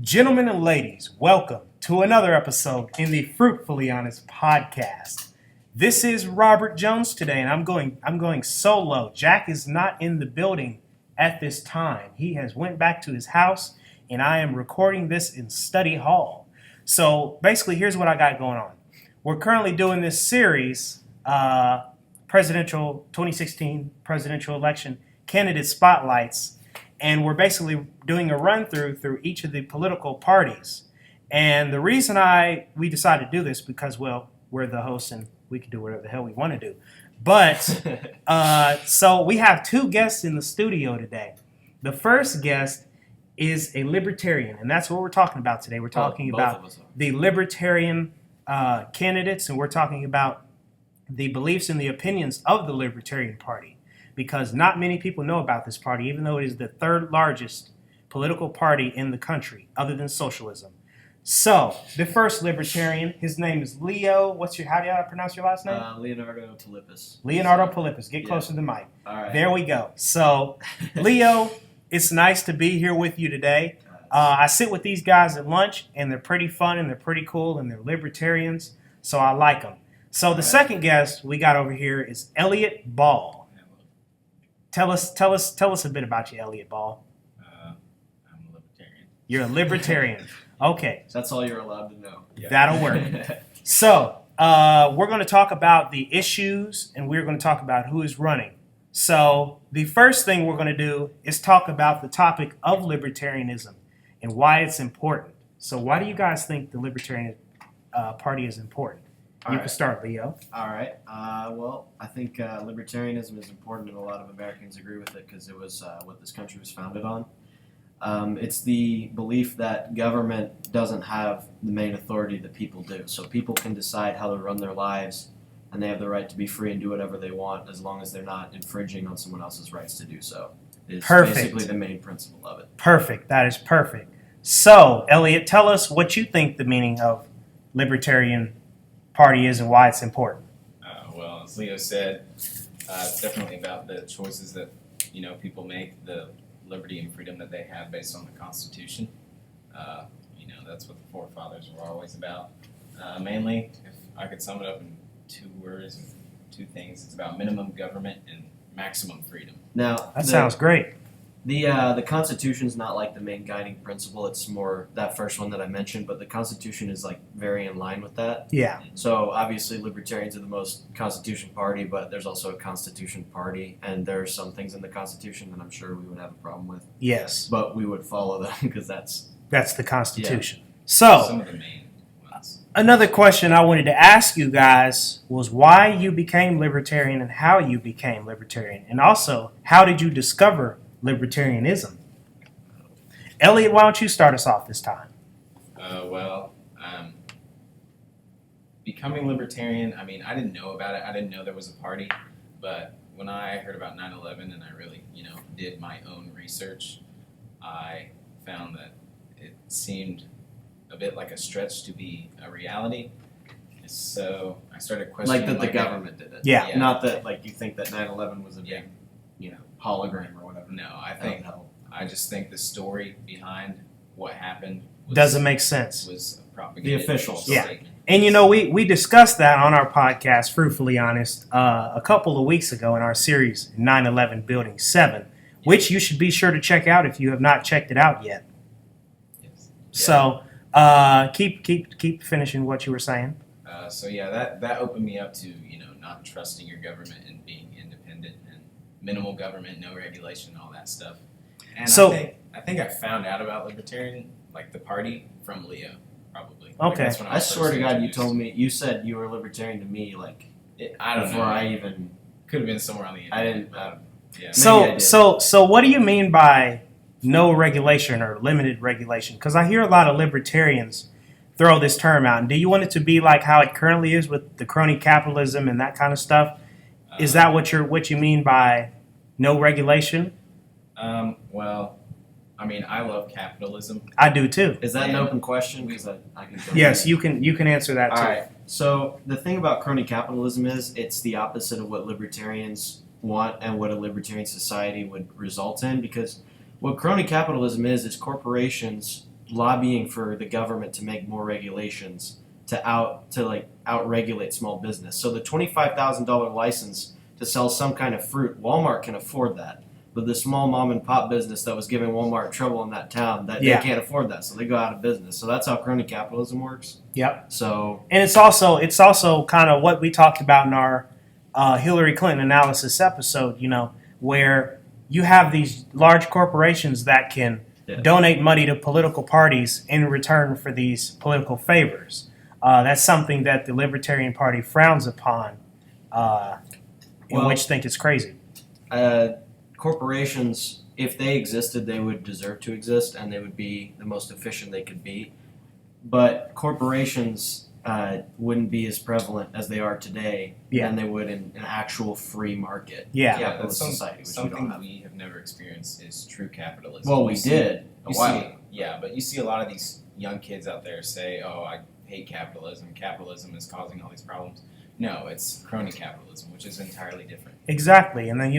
Gentlemen and ladies, welcome to another episode in the Fruitfully Honest podcast. This is Robert Jones today, and I'm going solo. Jack is not in the building at this time. He has went back to his house, and I am recording this in study hall. So basically, here's what I got going on. We're currently doing this series, 2016 presidential election candidate spotlights. And we're basically doing a run through each of the political parties. And the reason we decided to do this because, well, we're the hosts and we can do whatever the hell we want to do. But so we have two guests in the studio today. The first guest is a libertarian, and that's what we're talking about today. We're talking about the libertarian candidates, and we're talking about the beliefs and the opinions of the Libertarian Party. Because not many people know about this party, even though it is the third largest political party in the country, other than socialism. So, the first libertarian, his name is Leo. How do I pronounce your last name? Leonardo Tilippis. Leonardo Tilippis. Get closer to the mic. All right. There we go. So, Leo, it's nice to be here with you today. I sit with these guys at lunch, and they're pretty fun, and they're pretty cool, and they're libertarians, so I like them. So, the second guest we got over here is Elliot Ball. Tell us a bit about you, Elliot Ball. I'm a libertarian. You're a libertarian. Okay. That's all you're allowed to know. Yeah. That'll work. So, we're going to talk about the issues, and we're going to talk about who is running. So, the first thing we're going to do is talk about the topic of libertarianism and why it's important. So, why do you guys think the Libertarian Party is important? You can start, Leo. All right. Well, I think libertarianism is important, and a lot of Americans agree with it because it was what this country was founded on. It's the belief that government doesn't have the main authority that people do. So people can decide how to run their lives, and they have the right to be free and do whatever they want as long as they're not infringing on someone else's rights to do so. It's basically the main principle of it. Perfect. That is perfect. So, Elliot, tell us what you think the meaning of Libertarian Party is and why it's important. Well, as Leo said, it's definitely about the choices that people make, the liberty and freedom that they have based on the Constitution. That's what the forefathers were always about. Mainly, if I could sum it up in two words, two things, it's about minimum government and maximum freedom. Now, that sounds great. The Constitution is not like the main guiding principle. It's more that first one that I mentioned, but the Constitution is like very in line with that. Yeah. So obviously libertarians are the most Constitution party, but there's also a Constitution party, and there are some things in the Constitution that I'm sure we would have a problem with. Yes. But we would follow them because that's the Constitution. Yeah. So some of the main ones. Another question I wanted to ask you guys was why you became libertarian and how you became libertarian, and also how did you discover libertarianism? Elliot, why don't you start us off this time? Becoming libertarian, I didn't know about it. I didn't know there was a party. But when I heard about 9/11 and I really, did my own research, I found that it seemed a bit like a stretch to be a reality. So I started questioning. Like that the government did it. Yeah. Not that like you think that 9/11 was a big, hologram or whatever. No, I just think the story behind what happened doesn't make sense. Was a propaganda. The official statement. And we discussed that on our podcast, Fruitfully Honest, a couple of weeks ago in our series 9/11 Building 7, which you should be sure to check out if you have not checked it out yet. Yes. So keep finishing what you were saying. That opened me up to not trusting your government and being independent and minimal government, no regulation, all that stuff. And so I think I found out about libertarian, like the party, from Leo, probably. Okay. Like I swear to God, you said you were libertarian to me, like I don't before know. I even could have been somewhere on the internet. I didn't. Yeah. So what do you mean by no regulation or limited regulation? Because I hear a lot of libertarians throw this term out. And do you want it to be like how it currently is with the crony capitalism and that kind of stuff? Is that what you mean by no regulation? Well, I love capitalism. I do too. Is that an open question? Because I can. Yes, you can answer that too. All right. So the thing about crony capitalism is it's the opposite of what libertarians want and what a libertarian society would result in. Because what crony capitalism is corporations lobbying for the government to make more regulations to out-regulate small business. So the $25,000 license to sell some kind of fruit, Walmart can afford that. But the small mom and pop business that was giving Walmart trouble in that town, that Yeah. they can't afford that, so they go out of business. So that's how crony capitalism works. Yep. So And it's also kind of what we talked about in our Hillary Clinton analysis episode, where you have these large corporations that can donate money to political parties in return for these political favors. That's something that the Libertarian Party frowns upon, which think it's crazy. Corporations, if they existed, they would deserve to exist, and they would be the most efficient they could be. But corporations wouldn't be as prevalent as they are today than they would in an actual free market capitalist society, which we don't something have. we have never experienced is true capitalism. Well, we did a while ago. But you see a lot of these young kids out there say, "Oh, I hate capitalism. Capitalism is causing all these problems." No, it's crony capitalism, which is entirely different. Exactly. And then,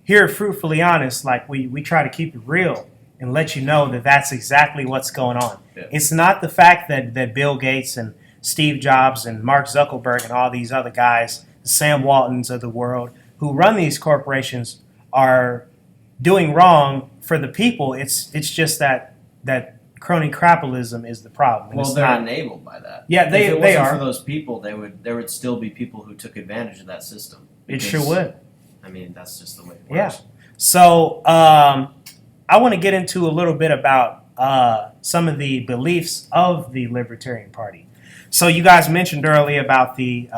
here at Fruitfully Honest, like we try to keep it real and let you know that that's exactly what's going on. Yeah. It's not the fact that Bill Gates and Steve Jobs and Mark Zuckerberg and all these other guys, the Sam Waltons of the world, who run these corporations are doing wrong for the people. It's just that crony capitalism is the problem. And Well, they're enabled by that. Yeah, if it they wasn't are. for those people, there would still be people who took advantage of that system. It sure would. I mean, that's just the way it works. Yeah. So I want to get into a little bit about some of the beliefs of the Libertarian Party. So you guys mentioned earlier about the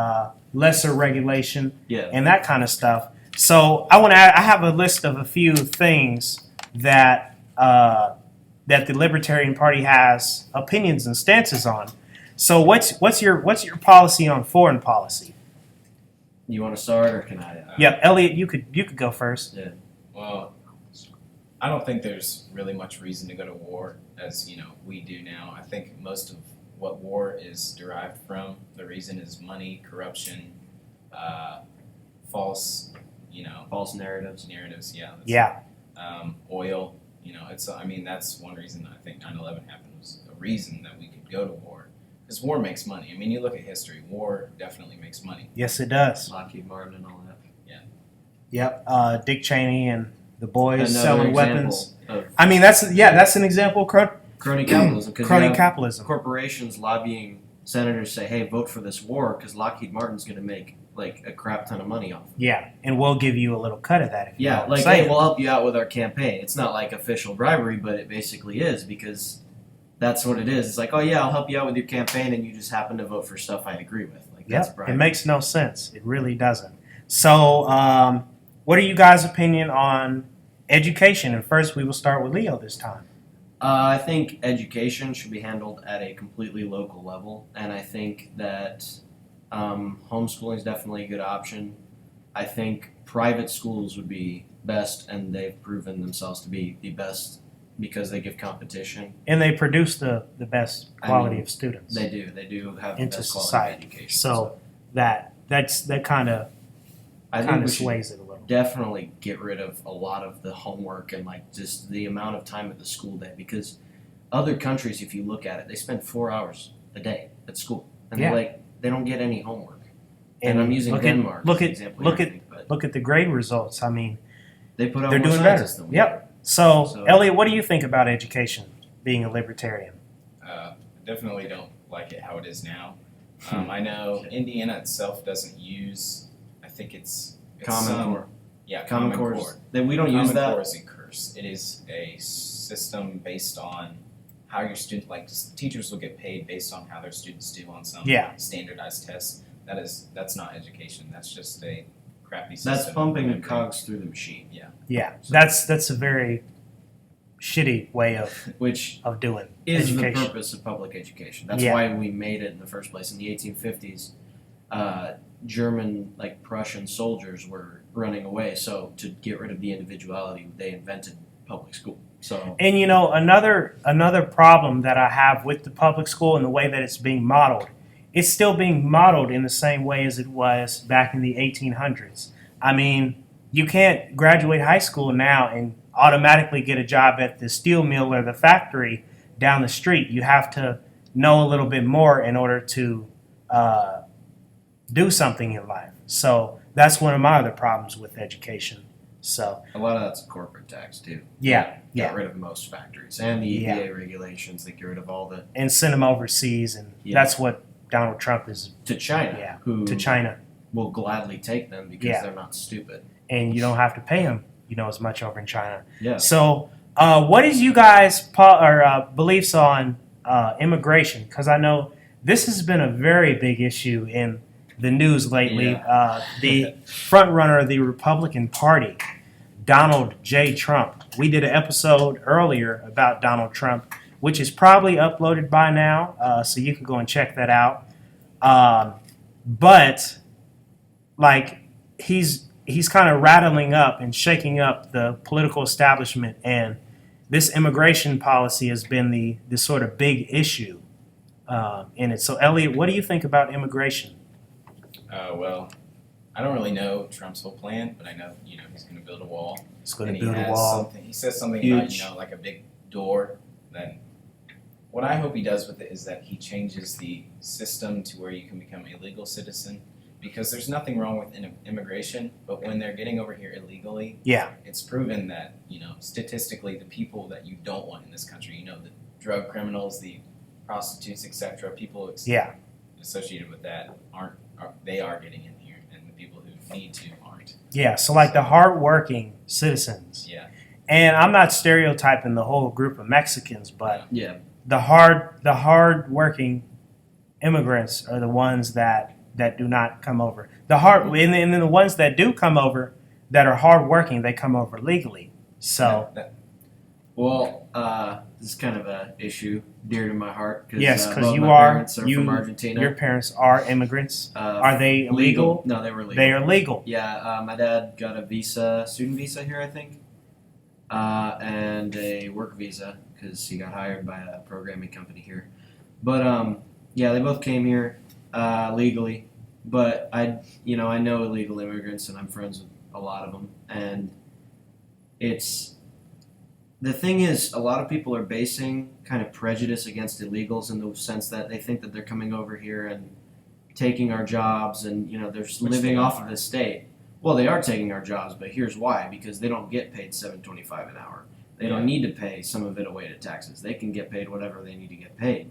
lesser regulation and that kind of stuff. So I have a list of a few things that that the Libertarian Party has opinions and stances on. So what's your policy on foreign policy? You want to start, or can I? Yeah, Elliot, you could go first. Yeah. Well, I don't think there's really much reason to go to war, as we do now. I think most of what war is derived from, the reason is money, corruption, false narratives. Yeah. Oil. That's one reason I think 9/11 happened, was a reason that we could go to war. Because war makes money. I mean, you look at history, war definitely makes money. Yes, it does. Lockheed Martin and all that. Yep. Dick Cheney and the boys Another selling example weapons. of I mean, that's an example of crony capitalism. crony capitalism. Corporations lobbying senators say, "Hey, vote for this war because Lockheed Martin's going to make like a crap ton of money off of it." Yeah, and we'll give you a little cut of that. If you know what I'm like, saying. hey, we'll help you out with our campaign. It's not like official bribery, but it basically is, because that's what it is. It's like, oh yeah, I'll help you out with your campaign, and you just happen to vote for stuff I agree with. Like, that's bribery. It makes no sense. It really doesn't. So, what are you guys' opinion on education? And first, we will start with Leo this time. I think education should be handled at a completely local level, and I think that homeschooling is definitely a good option. I think private schools would be best, and they've proven themselves to be the best because they give competition. And they produce the best quality of students. They do have the into best society. quality of education. So that kind of I think we should sways it a little. definitely get rid of a lot of the homework and like just the amount of time at the school day, because other countries, if you look at it, they spend 4 hours a day at school, and they don't get any homework. And I'm using Denmark as an example. Look at the grade results. I mean, they put out they're more doing better. scientists than we Yep. So, Elliot, what do you think about education, being a libertarian? Definitely don't like it how it is now. I know Indiana itself doesn't use, I think it's Common Core. Yeah, Common Core. Core. Then we don't Common use that. Core is a curse. It is a system based on how your students, like teachers will get paid based on how their students do on some standardized tests. That's not education. That's just a crappy system. That's pumping the cogs through the machine. Yeah, that's a very shitty way of doing Is education. the purpose of public education. That's why we made it in the first place. In the 1850s, German, like Prussian soldiers were running away. So to get rid of the individuality, they invented public school. So, and another problem that I have with the public school and the way that it's being modeled, it's still being modeled in the same way as it was back in the 1800s. I mean, you can't graduate high school now and automatically get a job at the steel mill or the factory down the street. You have to know a little bit more in order to do something in life. So that's one of my other problems with education. So A lot of that's corporate tax too. yeah, Got rid of most factories and the EPA regulations. They get rid of all the and send them overseas, and Yeah. that's what Donald Trump is. to China, Yeah, who to China, will gladly take them because Yeah. they're not stupid. and you don't have to pay them, as much over in China. Yeah. So, what is you guys' beliefs on immigration? Because I know this has been a very big issue in the news lately. The front runner of the Republican Party, Donald J. Trump. We did an episode earlier about Donald Trump, which is probably uploaded by now, so you can go and check that out. But like he's kind of rattling up and shaking up the political establishment, and this immigration policy has been the sort of big issue in it. So, Elliot, what do you think about immigration? Well, I don't really know Trump's whole plan, but I know he's going to build a wall. It's going And to build a wall. He says something Huge. about like a big door. Then what I hope he does with it is that he changes the system to where you can become a legal citizen. Because there's nothing wrong with immigration, but when they're getting over here illegally, Yeah, it's proven that statistically the people that you don't want in this country, the drug criminals, the prostitutes, etc., people yeah, associated with that they are getting in here, and the people who need to aren't. yeah. So, like the hardworking citizens, Yeah. and I'm not stereotyping the whole group of Mexicans, but Yeah. the hard-working immigrants are the ones that do not come over. And then the ones that do come over that are hardworking, they come over legally. So Well, this is kind of a issue dear to my heart. yes, because both you my are parents are from Argentina. your parents are immigrants. Are they illegal? No, they were legal. They are legal. Yeah, my dad got a student visa here, I think, and a work visa because he got hired by a programming company here. But yeah, they both came here legally. But I know illegal immigrants, and I'm friends with a lot of them. And the thing is, a lot of people are basing kind of prejudice against illegals in the sense that they think that they're coming over here and taking our jobs, and they're just living off of the state. Well, they are taking our jobs, but here's why: because they don't get paid $7.25 an hour. They don't need to pay some of it away to taxes. They can get paid whatever they need to get paid,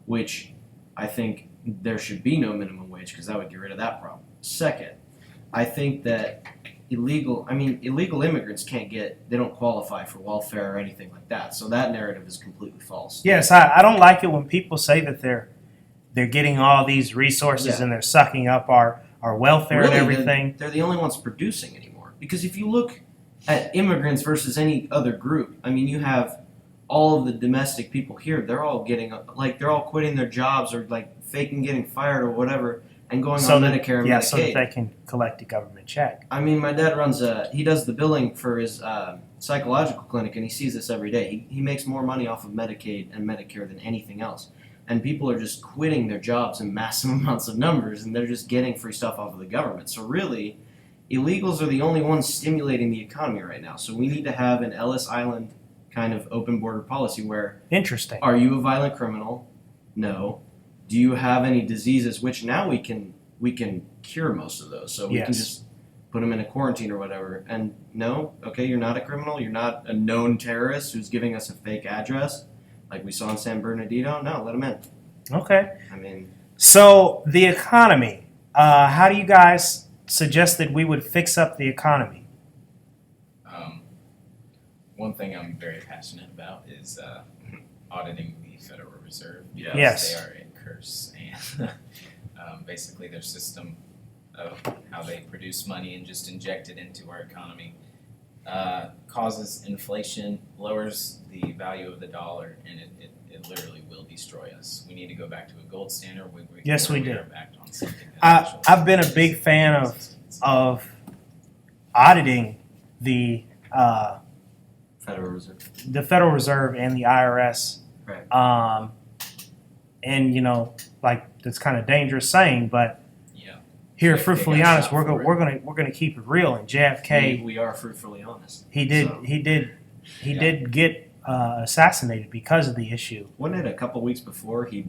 which I think there should be no minimum wage because that would get rid of that problem. Second, I think that illegal immigrants they don't qualify for welfare or anything like that. So that narrative is completely false. Yes, I don't like it when people say that they're getting all these resources and they're sucking up our welfare Really, and everything. They're the only ones producing anymore. Because if you look at immigrants versus any other group, you have all of the domestic people here. They're all they're all quitting their jobs or faking getting fired or whatever and going on Medicare and Medicaid. So that they can collect a government check. My dad he does the billing for his psychological clinic, and he sees this every day. He makes more money off of Medicaid and Medicare than anything else. And people are just quitting their jobs in massive amounts of numbers, and they're just getting free stuff off of the government. So really, illegals are the only ones stimulating the economy right now. So we need to have an Ellis Island kind of open border policy where, Interesting. are you a violent criminal? No. Do you have any diseases? Which now we can cure most of those. So we can just put them in a quarantine or whatever. And no, okay, you're not a criminal. You're not a known terrorist who's giving us a fake address like we saw in San Bernardino. No, let them in. Okay. I So the economy. How do you guys suggest that we would fix up the economy? One thing I'm very passionate about is auditing the Federal Reserve. Because Yes. they are a curse, and basically their system of how they produce money and just inject it into our economy causes inflation, lowers the value of the dollar, and it literally will destroy us. We need to go back to a gold standard. Yes, we do. are back on something that actually- I've been a big fan of auditing the Federal Reserve. Federal Reserve and the IRS. Right. And that's kind of dangerous saying, but Yeah. here, They fruitfully got honest, shot we're for gonna keep it real. And JFK, We are fruitfully honest. he did So, he did Yeah. get assassinated because of the issue. Wasn't it a couple weeks before he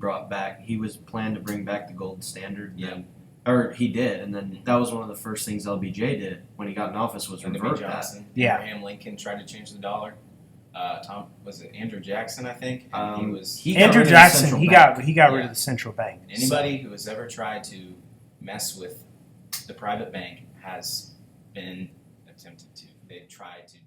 was planned to bring back the gold standard? Yeah. Or he did, and then that was one of the first things LBJ did when he got in office was Lyndon B. revert that. Johnson, Yeah. Abraham Lincoln tried to change the dollar. Was it Andrew Jackson? I think and He got Andrew rid of the Jackson, central he bank. got rid Yeah. of the central bank. Anybody who has ever tried to mess with the private bank has been attempted to. They've tried to